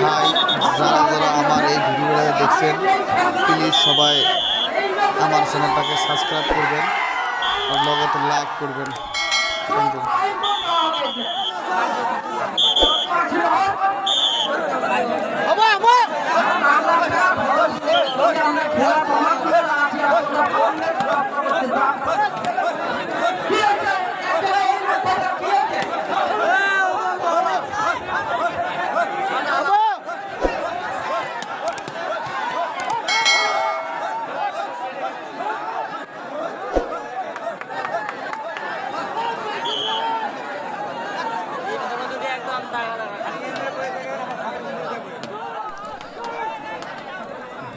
ভাই যারা যারা আমার এই ভিডিওটা দেখছেন প্লিজ সবাই আমার চ্যানেলটাকে সাবস্ক্রাইব করবেন আর নগদ লাইক করবেন। Thank you.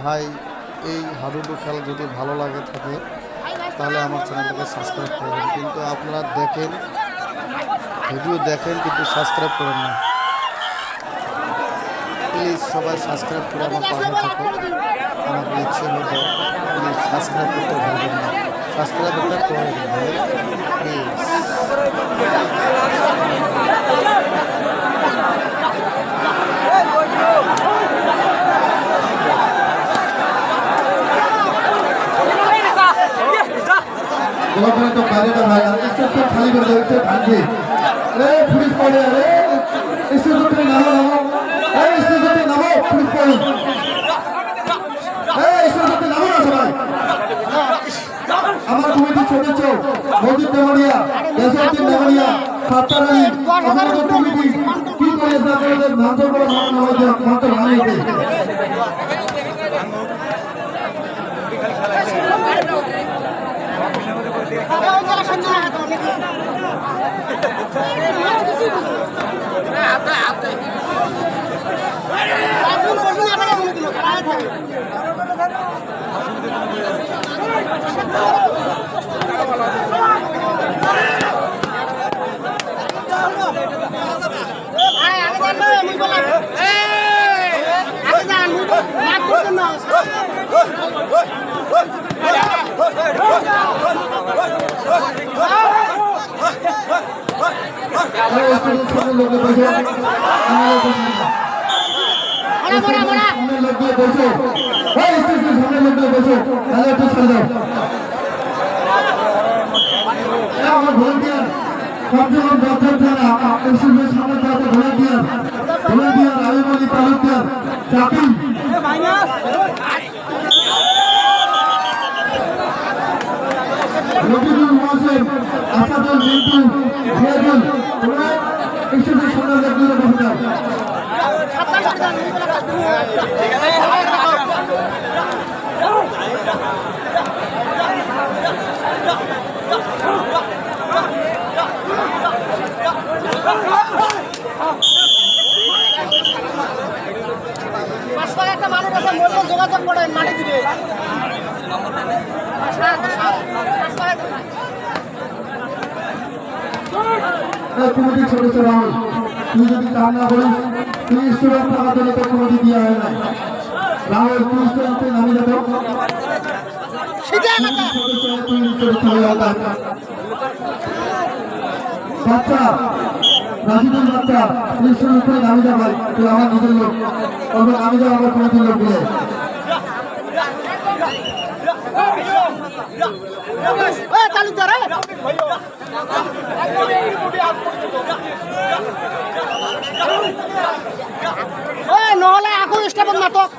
ভাই এই হাডুডু খেলা যদি ভালো লাগে থাকে তাহলে আমার চ্যানেলটাকে সাবস্ক্রাইব করবেন, কিন্তু আপনারা দেখেন ভিডিও দেখেন কিন্তু সাবস্ক্রাইব করেন না। প্লিজ সবাই সাবস্ক্রাইব করে আমার পাশে থাকুন। আমাকে ইচ্ছে হতো প্লিজ সাবস্ক্রাইব করতে ভুলবেন না, সাবস্ক্রাইবটা করে দিন ভাই প্লিজ। तो खाली कर भाई इससे तो खाली कर दो इससे खाली अरे पुलिस पड़े अरे इससे तो तुम नामो अरे इससे तो तुम नामो पुलिस पड़े अरे इससे तो तुम नामो ना सबाई हमारे कमेटी छोटे चो मौजूद देवरिया देशोत्तम देवरिया सातारानी हमारे कमेटी की कोई ऐसा करे नाम तो बड़ा नाम ना हो जाए नाम तो भाई थे যোগাযোগ করে মাটি দিবে কমিটি ছোট ছোট রাহুল তুই যদি কাম না করিস তুই স্টুডেন্ট থাকার জন্য তো কমিটি দেওয়া হয় না রাহুল তুই স্টুডেন্টে নামি যাবো বাচ্চা রাশিদুল বাচ্চা তুই স্টুডেন্টে নামি যাবো তুই আমার নিজের লোক তবে আমি যাবো আমার কমিটির লোক দিয়ে চালু ধরে নহলে আকৌ স্টেপত নাটক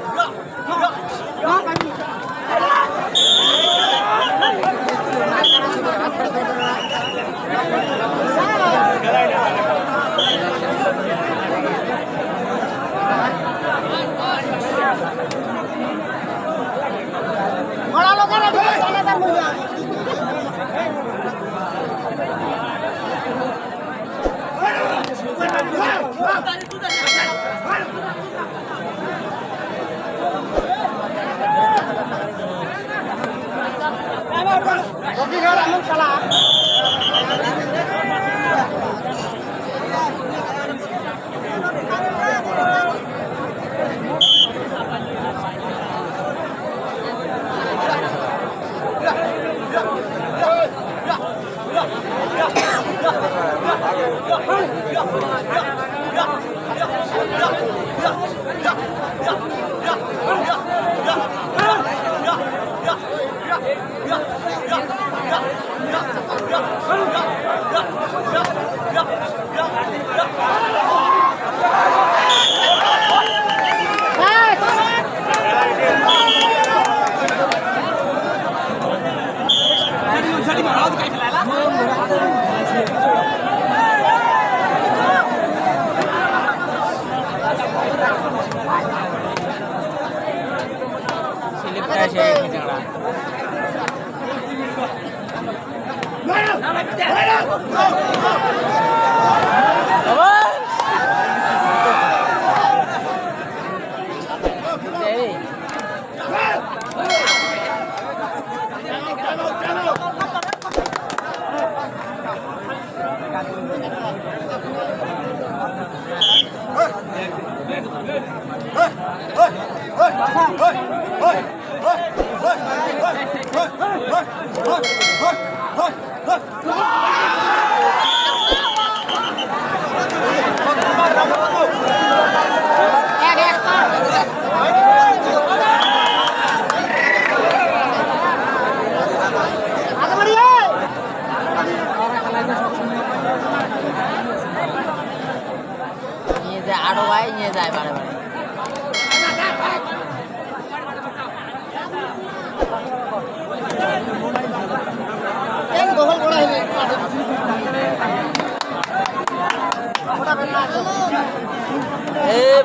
নিয়ে যায় আরো ভাই নিয়ে যায় বারে বারে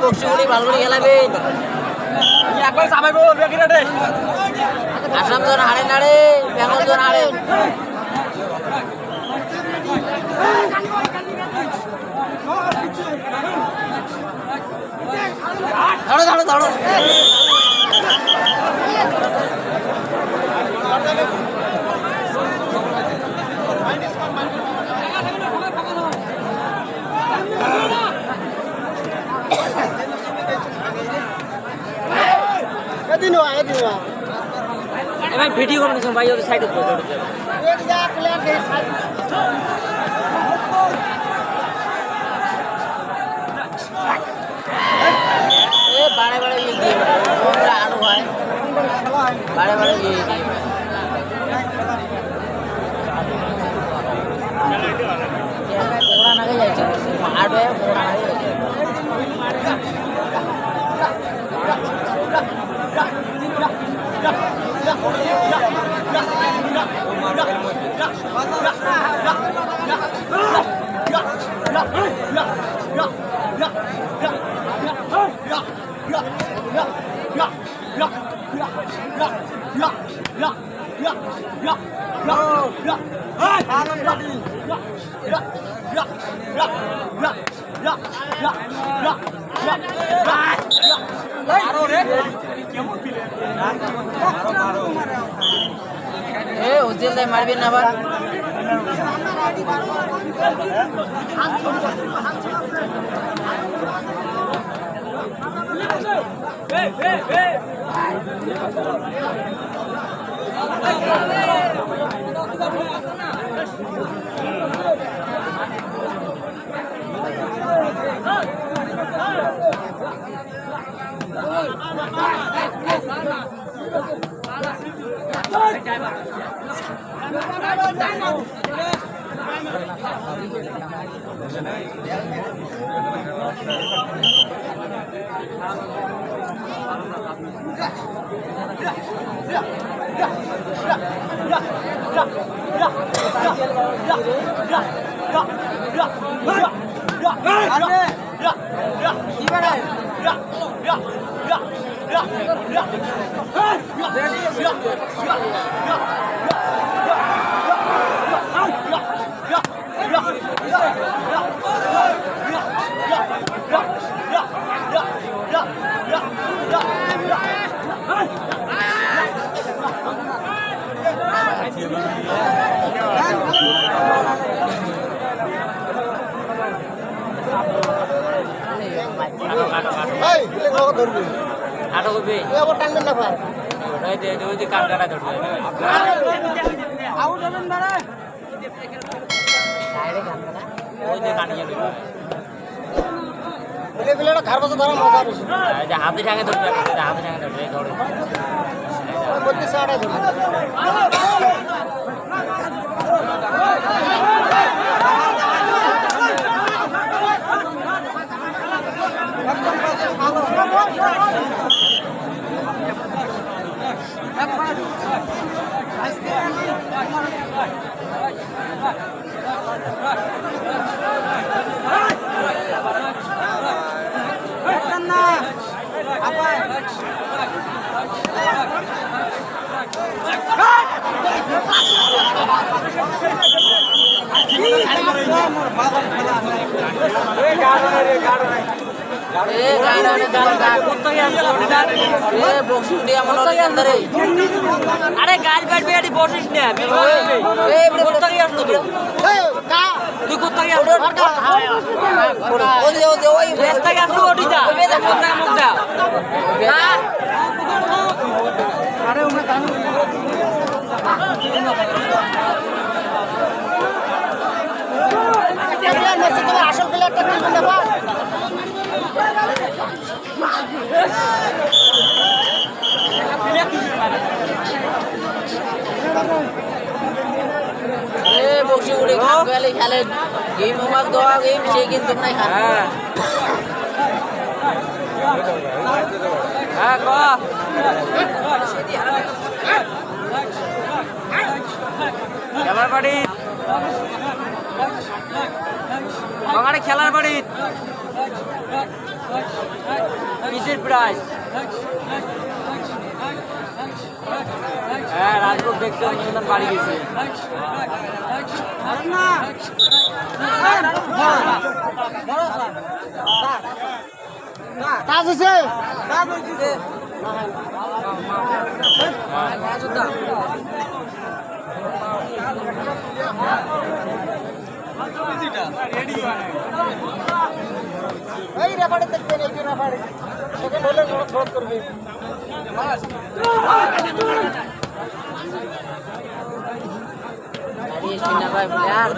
বক্সিগুলি ভালো করে খেলাবেন আসাম জন হারে নাড়ে বেঙ্গল জন হারে ধরো ধরো ধরো এবার ভিডিও করবেন ভাই ওদের সাইডে বারে বারে ইয়ে দিয়ে আরো হয় বারে বারে ইয়ে দিয়ে ঘোড়া নাগে যাচ্ছে আট হয়ে ঘোড়া নাগে যাচ্ছে উজ্জ্বল দায় মারবেন না আবার আটো করবে টানবেন না ভাই ওই যে কান কাটা ধরবে ওই যে কানিয়ে দেবে হাতে ঠাঙে ধরবে হাতে ঠাঙে ধরবে ধরে আরে গাছ কাটবে এটি বসিস না তুই কোথায় আসলো আসল প্লেয়ারটা কি ব্যাপার? বসে উড়ে খালি খেলে গেম হোমাক দেওয়া গেম সে কিন্তু নাই খেলার বাড়ি বাঙালি খেলার বাড়ি কিসের প্রাইস হ্যাঁ রাজভোগ দেখতে নিউটন বাড়ি গেছে কাজ হয়েছে এই রেফারি দেখবেন এই রেফারি সেকেন্ড হলে ফোন করবে না ভাই প্লেয়ার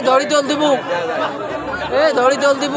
ধরি তোল দিব ধরি তোল দিব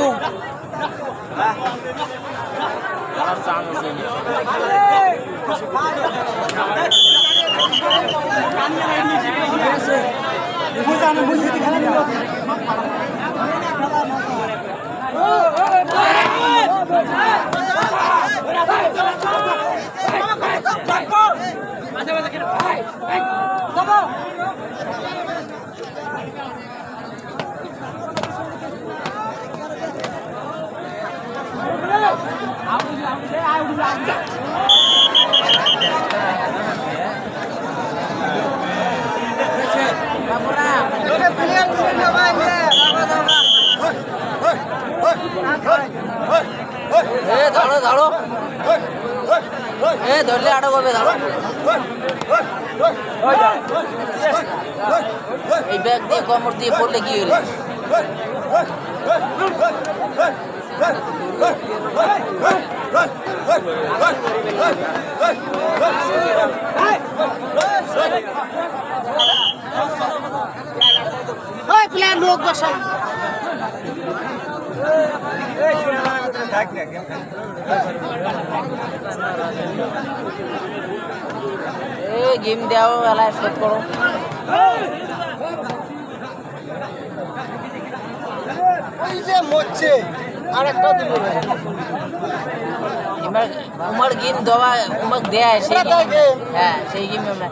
ধরো ধরো ধরলে আটক হবে ধরো এই ব্যাগ দিয়ে কোমর দিয়ে পড়লে কি হলো প্লেয়ার লোক বসা গেম দেওয়া এলাকায় শোধ করো ওই যে মরছে আর একটা দিব এবার উমার গেম দেওয়া উমাক দেয় সেই হ্যাঁ সেই গেম আমরা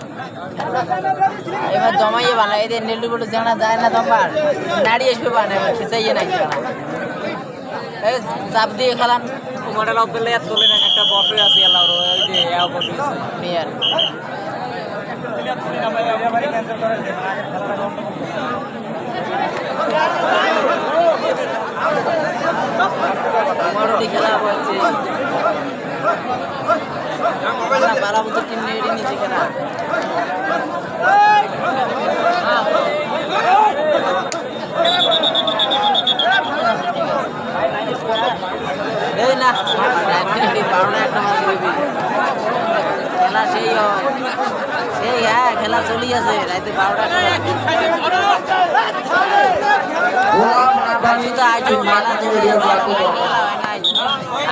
এবার জমাইয়ে বানাই এদের নেলু বলে জানা যায় না তোমার নাড়ি আসবে বানাই খিচাইয়ে নাকি চাপ দিয়ে খেলাম তোমাদের লাভ পেলে এত তোলে না একটা বসে আছে আল্লাহ ওই যে এও বসে আছে মেয়ার আমারও খেলা হচ্ছে বারাবুতো টিম নিয়ে নিচে খেলা এই না 12টা একটা খেলা সেই হয় সেই হ্যাঁ খেলা চলি আছে রাতে 12টা খেলা চলি আছে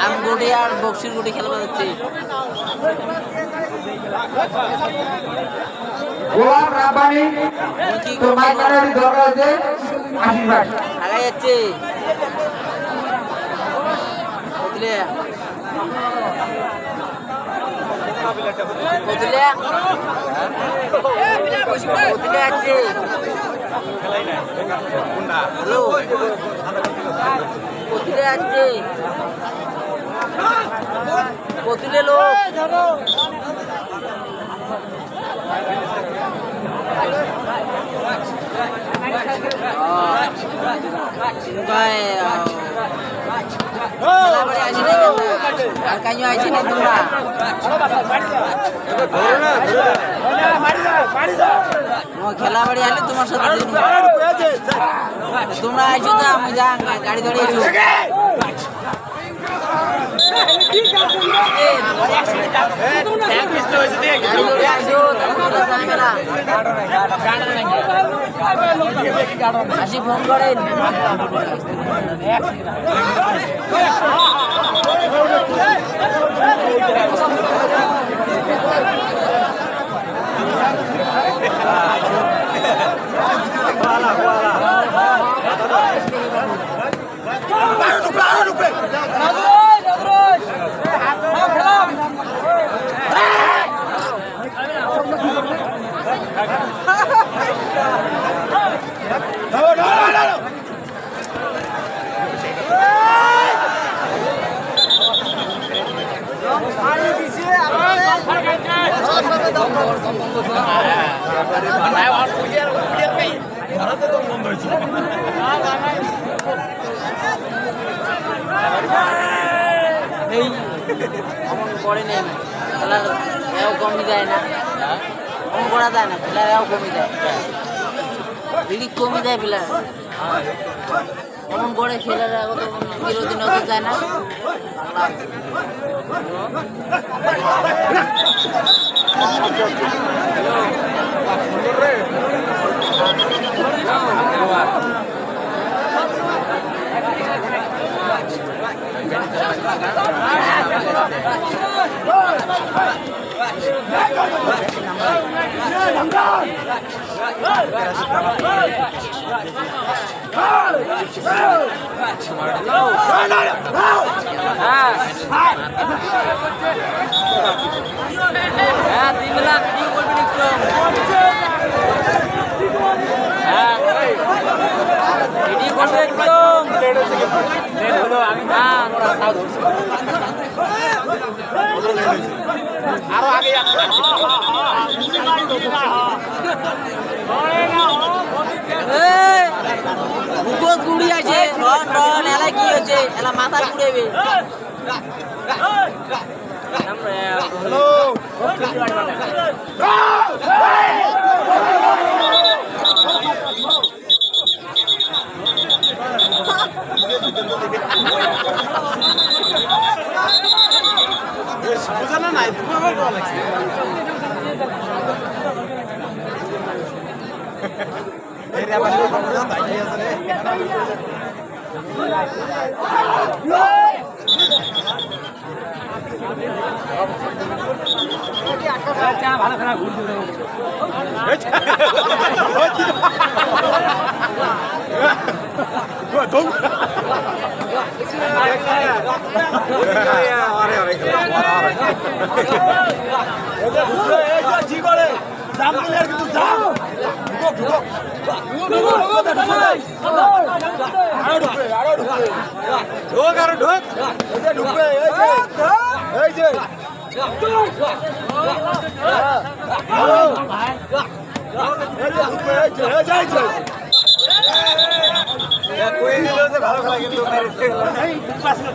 আমগুড়ি আর বক্সির গুড়ি খেলা যাচ্ছে গোলাম রাব্বানি তো মাইকারের দরকার আছে আশীর্বাদ আগে যাচ্ছে বুঝলে বুঝলে বুঝলে আছে হ্যালো বুঝলে আছে তুলে লো আর কাইও আইছে না তোমরা খেলা বাড়ি আলে তোমার সাথে তোমরা আইছো তো আমি যা গাড়ি ধরে আইছো আসি ফোন করেন করে নেই খেলার এও কমই যায় না কম করা যায় না খেলার এও কমই যায় বিড়ি কমই যায় প্লেয়ার কমন করে খেলার বিরোধী নজর যায় না আরো আগে বুকত গুড়ি আছে এলা কি হচ্ছে এলা মাথা ঘুরেবে বুঝানো নাই তুমি আমার ভালো লাগছে এই রে আবার তাই আছে রে আচ্ছা ভালো খেলা ঘুরে দিও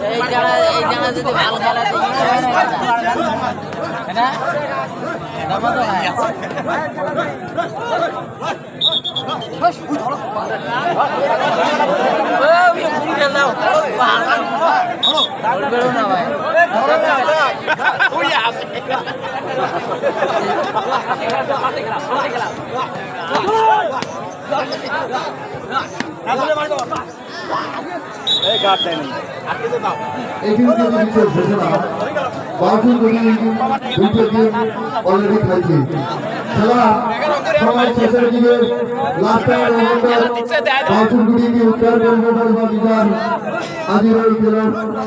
এই জানা যদি ভালো খেলা বেরো না ভাই খেলা সবাই শেষের দিকে লাস্টের উত্তর বিধান আজির এই খেলার ডাঙ্গা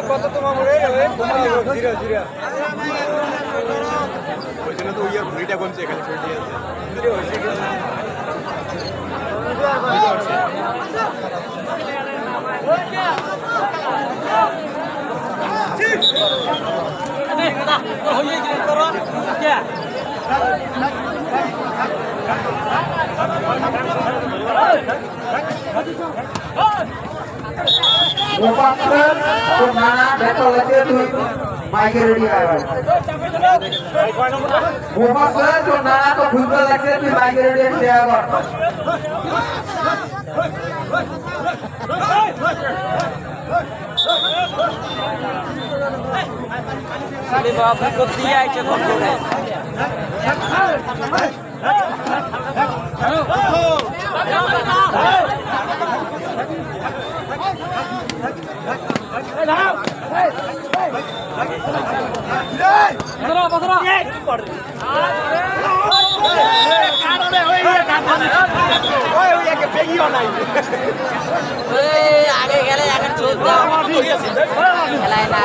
কত তোমার ওইখানে তো ওই আর ভুড়িটা কমছে এখানে माइक रेडी आया मोबाइल जो नाना तो खुद लगते थे माइक रेडी दिया अरे बाप रे को दिया है चलो আগে গেলে এখন চলতাম খেলায় না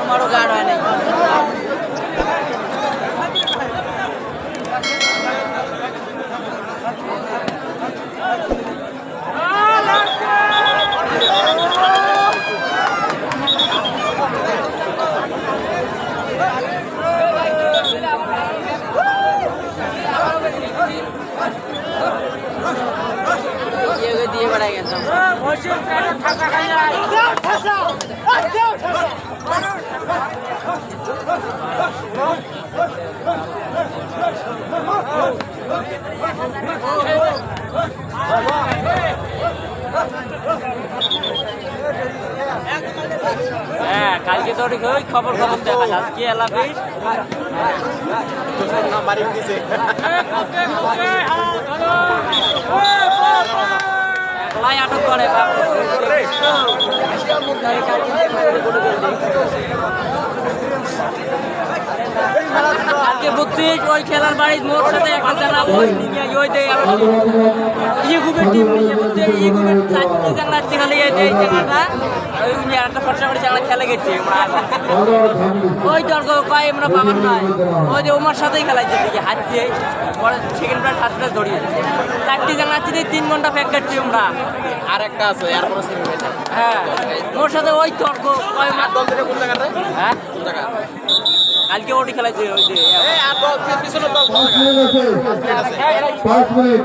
মারো গাড় হয় নাই দিয়ে বেড়াই গেলাম হ্যাঁ কালকে তো ওই খবর দেখা আজকে এলাকায় একলাই আটক করে কালকে বুঝছিস ওই খেলার বাড়ির মোট সাথে একটা জানা ওই ইগুবের টিম নিয়ে বলছে ইগুবের চারটি জানলা চেখালে এই জায়গাটা ওই একটা ফর্সা করে জানলা খেলে গেছে ওই তর্ক কয় আমরা পাবার নয় ওই যে ওমার সাথেই খেলাইছে দেখি হাঁটছে পরে সেকেন্ড প্লেয়ার ফার্স্ট প্লেয়ার ধরিয়েছে চারটি জানলা চিনি 3 ঘন্টা ফেক কাটছি আমরা আর একটা আছে আর কোনো সিনেমা হ্যাঁ ওর সাথে ওই তর্ক কয় মার দল থেকে কোন জায়গাতে হ্যাঁ কোন জায়গা কালকে ওটি খেলাইছে ওই যে আর দল পিছনের দল 5 মিনিট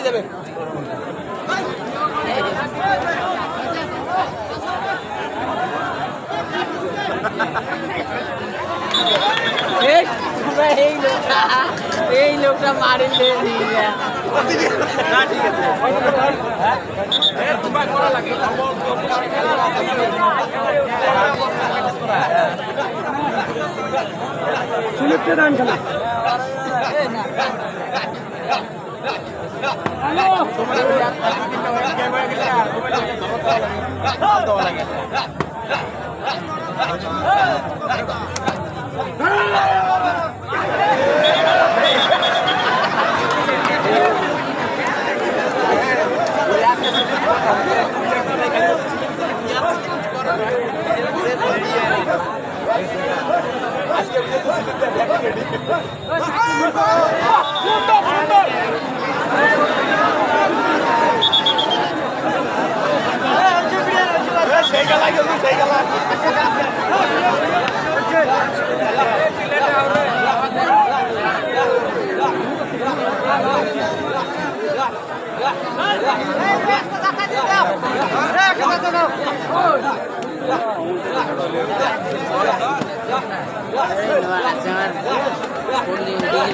যাবে এই লোকটা মারিলে না ঠিক আছে তোমার করা লাগে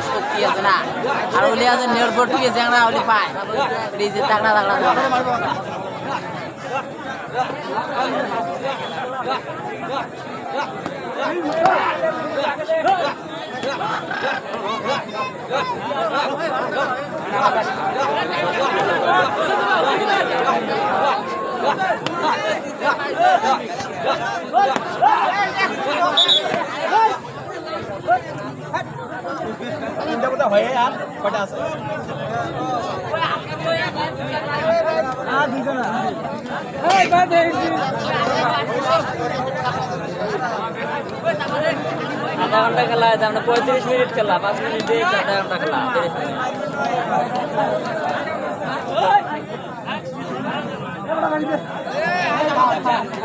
শক্তি আছে না আর ওলি আছে নির্ভর টুকে জ্যাংড়া ওলি পায় ডিজে তাগড়া তাগড়া হয়ে আর কটা আছে আধা ঘন্টা খেলা আছে আমরা 35 মিনিট খেলা 5 মিনিট দিয়ে আধা ঘন্টা খেলা 30 মিনিট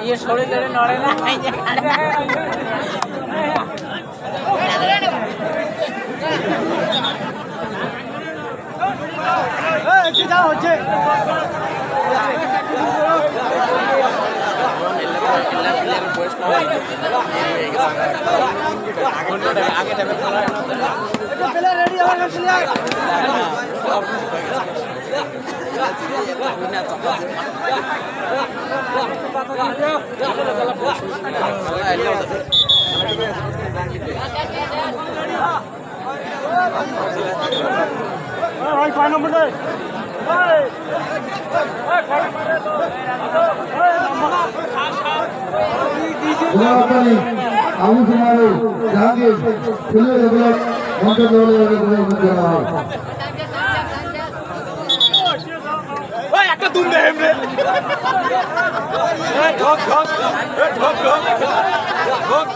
ये শরীর ধরে নড়ে না আবু সুমারু জাহাঙ্গীর ফুলে ডেভেলপ মন্ত্র একটা দুম দে হেমরে ঢক ঢক ঢক ঢক ঢক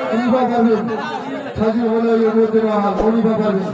অনিভা পারবেন সাজি বলে মহাল অনিভা পারবেন